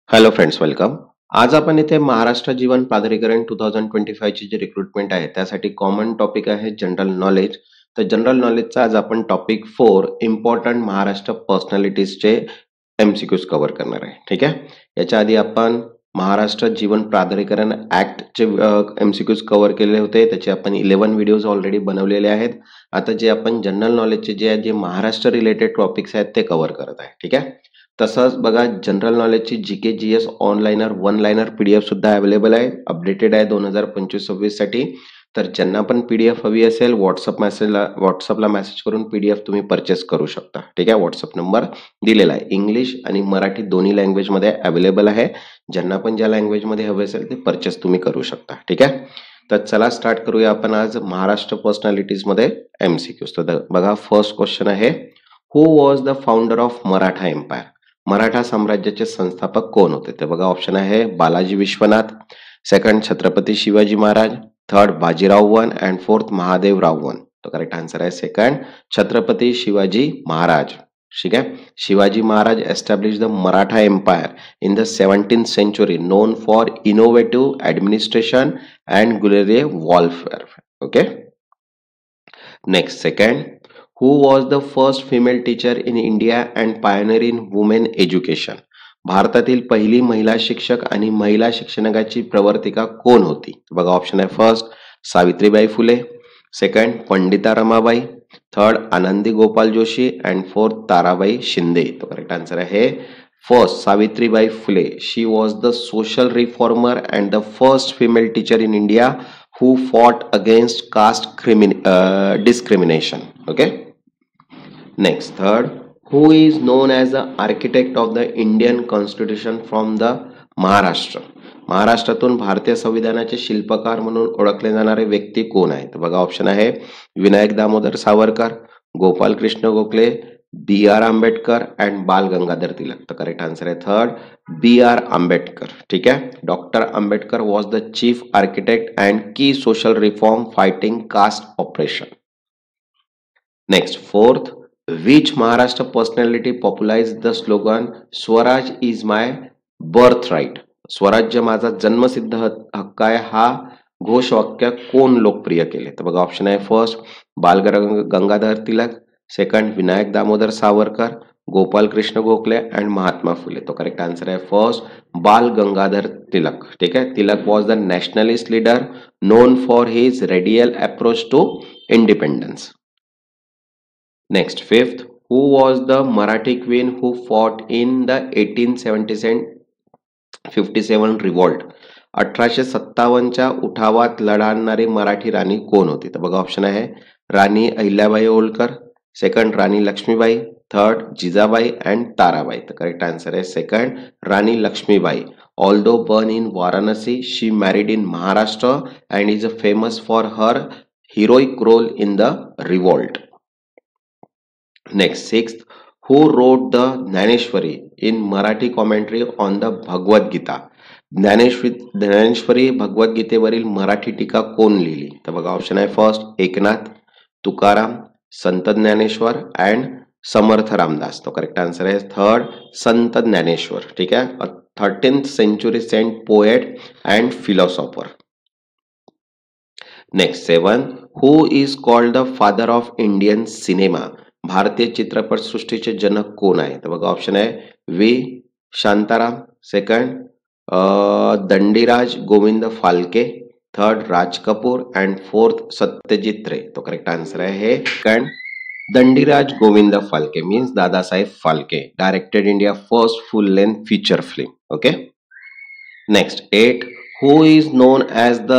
Hello friends, welcome. आज आपण इथे महाराष्ट्र जीवन प्राधिकरण 2025 ची जी रिक्रुटमेंट आहे त्यासाठी कॉमन टॉपिक आहे जनरल नॉलेज. तर जनरल नॉलेजचा आज आपण टॉपिक 4 इम्पॉर्टंट महाराष्ट्र पर्सनॅलिटीजचे एमसीक्यूज कव्हर करणार आहे. ठीक आहे. याच्या आधी आपण महाराष्ट्र जीवन प्राधिकरण ऍक्टचे एमसीक्यूज कव्हर केले होते. त्याचे आपण 11 व्हिडिओज ऑलरेडी बनवलेले आहेत. आता जे आपण जनरल नॉलेजचे जे महाराष्ट्र रिलेटेड टॉपिक्स आहेत ते कव्हर करत आहे. ठीक आहे. तसंच बघा, जनरल नॉलेजची GK GS oneliner one liner PDF सुद्धा अवेलेबल आहे. अपडेटेड आहे 2025-26 साठी. तर ज्यांना पण पीडीएफ हवी असेल व्हॉट्सअपला मेसेज करून पीडीएफ तुम्ही परचेस करू शकता. ठीक आहे. व्हॉट्सअप नंबर दिलेला आहे. इंग्लिश आणि मराठी दोन्ही लँग्वेज मध्ये अवेलेबल आहे. ज्यांना पण ज्या लँग्वेज मध्ये हवे असेल ते परचेस तुम्ही करू शकता. ठीक आहे. तर चला स्टार्ट करूया आपण आज महाराष्ट्र पर्सनॅलिटीज मध्ये एमसीक्यूज. तर बघा, फर्स्ट क्वेश्चन आहे, who was the founder of Maratha empire? Maratha साम्राज्याचे संस्थापक कोण होते? ते बघा, ऑप्शन आहे Balaji Vishwanath, second Chhatrapati Shivaji Maharaj, third Bajirao one and fourth Mahadevrao one. तो करेक्ट आन्सर आहे सेकंड, छत्रपती शिवाजी महाराज. ठीक आहे. Shivaji Maharaj establish the Maratha empire in the 17th century, known for innovative administration and guerrilla warfare. Okay. Next, second, who was the first female teacher in India and pioneer in women education? भारतातील पहिली महिला शिक्षक आणि महिला शिक्षणाची प्रवर्तिका कोण होती? बघा, ऑप्शन आहे first Savitribai Phule, second Pandita Ramabai, third आनंदी गोपाल जोशी अँड फोर्थ ताराबाई शिंदे. तो करेक्ट आन्सर आहे first Savitribai Phule. She was the social reformer and the first female teacher in India who fought against caste discrimination. Okay. Next, third, who is known as the architect of the Indian Constitution from the Maharashtra? महाराष्ट्रातून भारतीय संविधानाचे शिल्पकार म्हणून ओळखले जाणारे व्यक्ती कोण आहेत? बघा, ऑप्शन आहे Vinayak Damodar Savarkar, Gopal Krishna Gokhale, B R Ambedkar and Bal Gangadhar Tilak. तर करेक्ट आन्सर आहे थर्ड, बी आर आंबेडकर. ठीक आहे. Doctor Ambedkar was the chief architect and key social reform fighting caste operation. Next, fourth, which Maharashtra personality popularize the slogan Swaraj is my birthright? Swarajya माझा जन्मसिद्ध हक्क आहे हा घोषवाक्य कोण लोकप्रिय केले? तर बघा, ऑप्शन आहे फर्स्ट बाल गंगाधर तिलक, सेकंड विनायक दामोदर सावरकर, गोपाल कृष्ण गोखले अँड महात्मा फुले. तो करेक्ट आन्सर आहे फर्स्ट बाल गंगाधर तिलक. ठीक आहे. Tilak was the nationalist leader known for his radial approach to independence. Next, fifth, who was the Marathi queen who fought in the 1857 revolt? 1857च्या उठावात लढणारी मराठी राणी कोण होती? तर बघा, ऑप्शन आहे Rani Ahilyabai Holkar, second Rani Lakshmibai, third Jijabai and Tarabai. तर करेक्ट आन्सर आहे second Rani Lakshmibai. Although born in Varanasi, she married in Maharashtra and is famous for her heroic role in the revolt. Next, sixth, who wrote the Jnaneshwari in Marathi commentary on the Bhagavad Gita? Dnyaneshwari Bhagavad गीतेवरील मराठी टीका कोण लिहिली? तर बघा, option आहे first Eknath, Tukaram, Sant Dnyaneshwar and Samarth Ramdas. तो correct answer आहे third संत ज्ञानेश्वर. ठीक आहे. 13th century saint poet and philosopher. Next, seven, who is called the father of Indian cinema? भारतीय चित्रपट सृष्टीचे जनक कोण आहे? तर बघा, ऑप्शन आहे V Shantaram, second Dhundiraj Govind Phalke, third Raj Kapoor and fourth Satyajit Ray. तो करेक्ट आन्सर आहे second Dhundiraj Govind Phalke means Dadasaheb Phalke. Directed India first full length feature film. Okay. Next, eight, who is known as the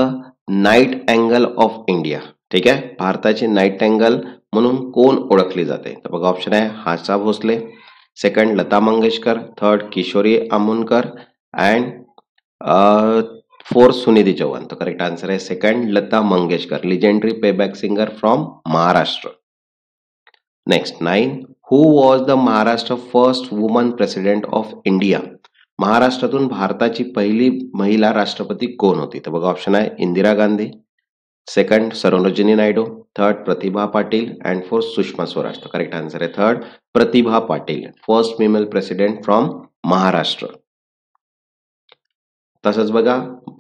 nightingale of India? ठीक आहे. भारताची नाईट अँगल म्हणून कोण ओळखली जाते? तर बघा, ऑप्शन आहे Asha Bhosle, second Lata Mangeshkar, third Kishori Amonkar and fourth Sunidhi Chauhan. तर करेक्ट आन्सर आहे second Lata Mangeshkar, legendary playback singer from Maharashtra. Next, nine, who was the Maharashtra first woman president of India? महाराष्ट्रातून भारताची पहिली महिला राष्ट्रपती कोण होती? तर बघा, ऑप्शन आहे Indira Gandhi, second Sarojini Naidu, third Pratibha Patil and fourth Sushma Swaraj. तो करेक्ट आन्सर आहे third Pratibha Patil, first female president from Maharashtra. तसंच बघा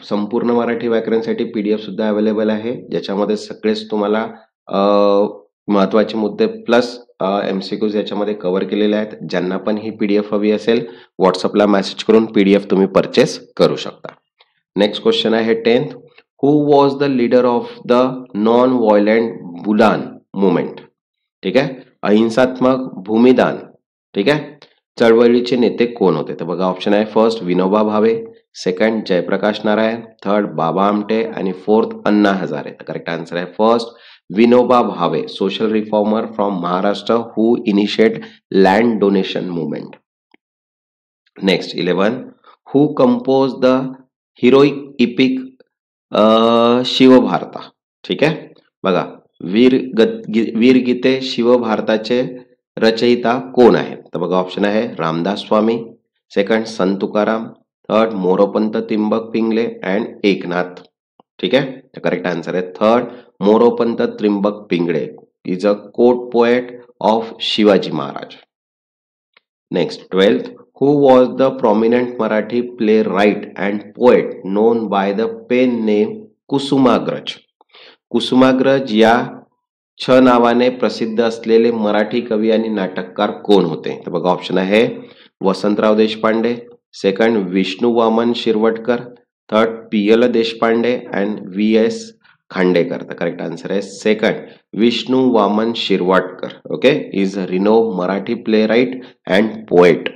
संपूर्ण मराठी व्याकरणसाठी पीडीएफ सुद्धा अवेलेबल आहे, ज्याच्यामध्ये सगळेच तुम्हाला महत्वाचे मुद्दे प्लस एमसीक्यूज याच्यामध्ये कव्हर केलेले आहेत. ज्यांना पण ही पीडीएफ हवी असेल व्हॉट्सअपला मेसेज करून पीडीएफ तुम्ही परचेस करू शकता. नेक्स्ट क्वेश्चन आहे 10th. Who was the leader of the non violent बुलान मुवमेंट? ठीक आहे, अहिंसात्मक भूमिदान ठीक आहे चळवळीचे नेते कोण होते? तर बघा ऑप्शन आहे first Vinoba Bhave, second Jayaprakash Narayan, third Baba Amte आणि फोर्थ अण्णा हजारे. तर करेक्ट आन्सर आहे first Vinoba Bhave, social reformer from Maharashtra who initiate land donation movement. Next 11. Who compose the heroic epic Shivabharata? ठीक आहे, बघा वीरगीते शिवभारताचे रचयिता कोण आहेत? तर बघा ऑप्शन आहे Ramdas Swami, second Sant Tukaram, third Moropant Trimbak Pingle and Eknath. ठीक आहे, तर करेक्ट आन्सर आहे third Moropant Trimbak Pingle is a court poet of Shivaji Maharaj. Next 12th. Who was the prominent Marathi playwright and poet known by the pen name Kusumagraj? Kusumagraj या छ नावाने प्रसिद्ध असलेले मराठी कवी आणि नाटककार कोण होते? तर बघा ऑप्शन आहे Vasantrao Deshpande, second Vishnu Vaman Shirwadkar, third P L Deshpande and V S Khandekar. तर करेक्ट आन्सर आहे second Vishnu Vaman Shirwadkar. Okay, is a renowned Marathi playwright and poet.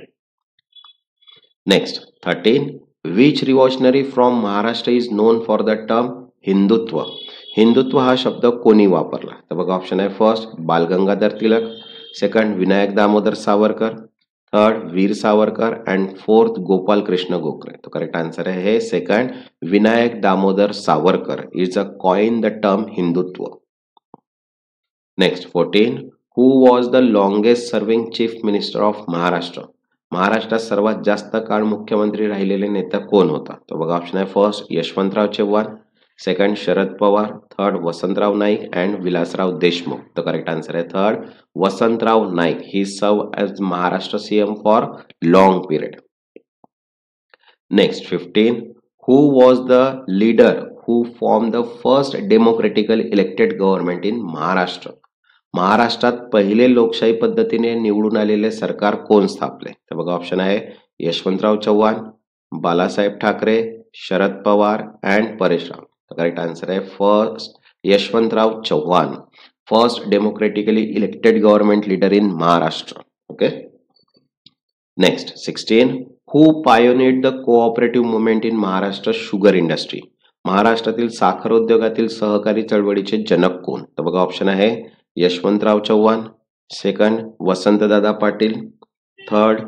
Next 13. Which revolutionary from Maharashtra is known for the term Hindutva? Hindutva हा शब्द कोणी वापरला? तर बघा ऑप्शन आहे first Balgangadhar Tilak, second Vinayak Damodar Savarkar, third Veer Savarkar and fourth Gopal Krishna Gokhale. तो करेक्ट आन्सर आहे हे second Vinayak Damodar Savarkar is a coin the term Hindutva. Next 14. Who was the longest serving chief minister of Maharashtra? महाराष्ट्रात सर्वात जास्त काळ मुख्यमंत्री राहिलेले नेता कोण होता? तर बघा ऑप्शन आहे first Yashwantrao Chavan, second Sharad Pawar, third Vasantrao Naik and Vilasrao Deshmukh. तर करेक्ट आन्सर आहे third Vasantrao Naik. He serve as Maharashtra CM for long period. Next 15. Who was the leader who form the first democratical elected government in Maharashtra? महाराष्ट्रात पहिले लोकशाही पद्धतीने निवडून आलेले सरकार कोण स्थापले? तर बघा ऑप्शन आहे Yashwantrao Chavan, Balasaheb Thackeray, Sharad Pawar and Paresh Rawal. Correct answer आहे first Yashwantrao Chavan, first democratically elected government leader in Maharashtra. Okay. Next 16. Who pioneered the cooperative movement in Maharashtra sugar industry? महाराष्ट्रातील साखर उद्योगातील सहकारी चळवळीचे जनक कोण? तर बघा ऑप्शन आहे Yashwantrao Chavan, second Vasantdada Patil, third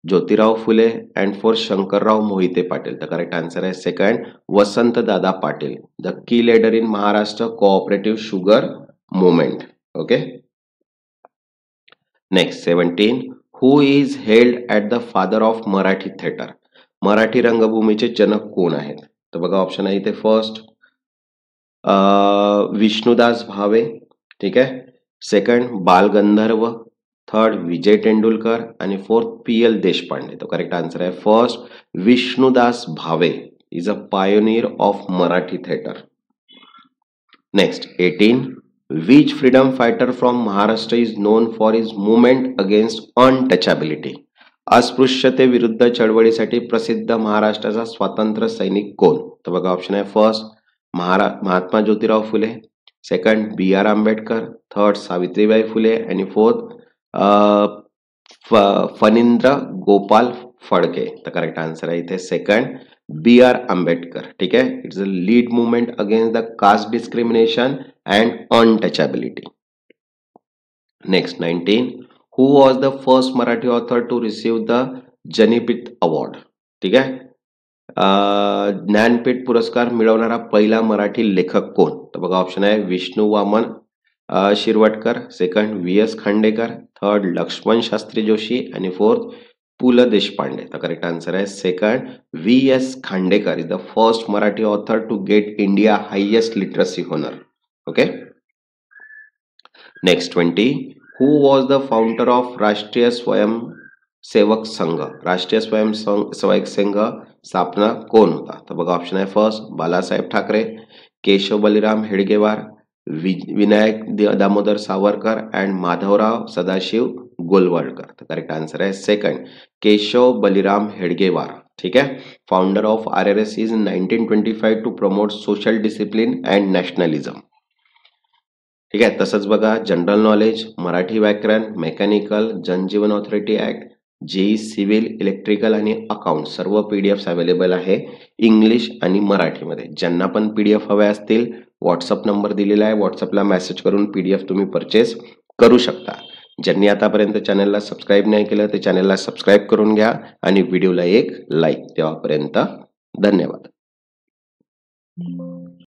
Jyotirao Phule and fourth Shankarrao Mohite Patil. The correct answer आहे second Vasantdada Patil, the key leader in Maharashtra cooperative sugar movement. Okay. Next 17. Who is held at the father of Marathi theatre? Marathi रंगभूमीचे जनक कोण आहेत? तर बघा ऑप्शन आहे इथे फर्स्ट विष्णुदास भावे, ठीक आहे, सेकंड बाल गंधर्व, थर्ड विजय तेंडुलकर आणि फोर्थ पी एल देशपांडे. तो करेक्ट आन्सर आहे first Vishnudas Bhave is a pioneer of Marathi theatre. Next 18. Which freedom fighter from Maharashtra is known for his movement against untouchability? अस्पृश्यते विरुद्ध चळवळीसाठी प्रसिद्ध महाराष्ट्राचा स्वातंत्र्य सैनिक कोण? तर बघा ऑप्शन आहे फर्स्ट महात्मा ज्योतिराव फुले, सेकंड बी आर आंबेडकर, थर्ड सावित्रीबाई फुले आणि फोर्थ फणींद्र गोपाल फडके. तर करेक्ट आन्सर आहे इथे सेकंड बी आर आंबेडकर. ठीक आहे, it's a lead movement against the caste discrimination and untouchability. Next 19. Who was the first Marathi author to receive the Jnanpith award? ठीक आहे, ज्ञानपीठ पुरस्कार मिळवणारा पहिला मराठी लेखक कोण? तर बघा ऑप्शन आहे Vishnu Vaman Shirwadkar, second V S Khandekar, third Laxman Shastri Joshi आणि फोर्थ पु ल देशपांडे. तर करेक्ट आन्सर आहे second V S Khandekar is the first Marathi author to get India highest literacy honour. Okay. Next 20. Who was the founder of Rashtriya Sevak संघ, राष्ट्रीय स्वयंसेवक संघ स्थापना कोण होता? तर बघा ऑप्शन आहे फर्स्ट बाळासाहेब ठाकरे, केशव बलिराम हेडगेवार, विनायक दामोदर सावरकर अँड माधवराव सदाशिव गोलवलकर. तर करेक्ट आन्सर आहे सेकंड केशव बलिराम हेडगेवार. ठीक आहे. Founder of RRS is 1925 to promote social discipline and nationalism. ठीक आहे. तसंच बघा जनरल नॉलेज, मराठी व्याकरण, मेकॅनिकल, जनजीवन authority act, JE civil, electrical आणि अकाउंट सर्व PDF अवेलेबल आहे इंग्लिश आणि मराठीमध्ये. ज्यांना पण PDF हवे असतील व्हॉट्सअप नंबर दिलेला आहे, व्हॉट्सअपला मेसेज करून PDF तुम्ही परचेस करू शकता. ज्यांनी आतापर्यंत चॅनलला सबस्क्राईब नाही केलं ते चॅनलला सबस्क्राईब करून घ्या आणि व्हिडिओला एक लाईक. तेव्हापर्यंत धन्यवाद.